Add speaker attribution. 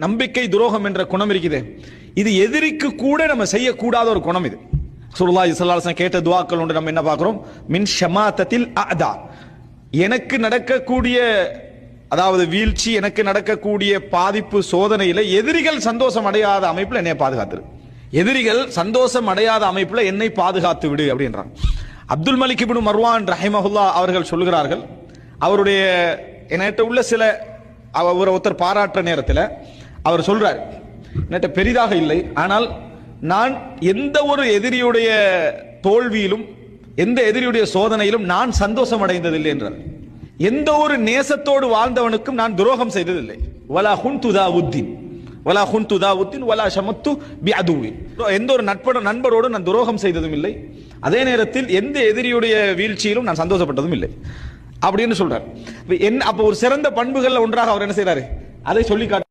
Speaker 1: நம்பிக்கை துரோகம் என்ற குணம் இருக்குது. இது எதிரிக்கு கூட நம்ம செய்யக்கூடாத ஒரு குணம். இது ரசூலுல்லாஹி ஸல்லல்லாஹு அலைஹி வஸல்லம் கேட்ட துஆக்கள் ஒன்று நம்ம என்ன பார்க்கிறோம்? மின் ஷமாத்தத்தில் அஅதா, எனக்கு நடக்கக்கூடிய அதாவது வீழ்ச்சி, எனக்கு நடக்கக்கூடிய பாதிப்பு, சோதனையில எதிரிகள் சந்தோஷம் அடையாத அமைப்புல என்னை பாதுகாத்துரு, எதிரிகள் சந்தோஷம் அடையாத அமைப்புல என்னை பாதுகாத்து விடு அப்படின்றான். அப்துல் மலிக் இப்னு மர்வான் ரஹிமஹுல்லா அவர்கள் சொல்கிறார்கள், அவருடைய என்கிட்ட உள்ள சில அவர் ஒருத்தர் பாராட்டுற நேரத்தில் அவர் சொல்றார், என்கிட்ட பெரிதாக இல்லை, ஆனால் நான் எந்த ஒரு எதிரியுடைய தோல்வியிலும் எந்த எதிரியுடைய சோதனையிலும் நான் சந்தோஷம் அடைந்ததில்லை என்றார். எந்த ஒரு நேசத்தோடு வாழ்ந்தவனுக்கும் நான் துரோகம் செய்ததில்லை. வலா ஹுன்து தாவுத்தீன் வலா ஹுன்து தாவுத்தீன் வலா ஷமத்து பிஅதுவின், எந்த ஒரு நண்பரோடு நான் துரோகம் செய்ததும் இல்லை, அதே நேரத்தில் எந்த எதிரியுடைய வீழ்ச்சியிலும் நான் சந்தோஷப்பட்டதும் இல்லை அப்படின்னு சொல்றார். அப்ப ஒரு சிறந்த பண்புகள்ல ஒன்றாக அவர் என்ன செய்யறாரு, அதை சொல்லி காட்டுறார்.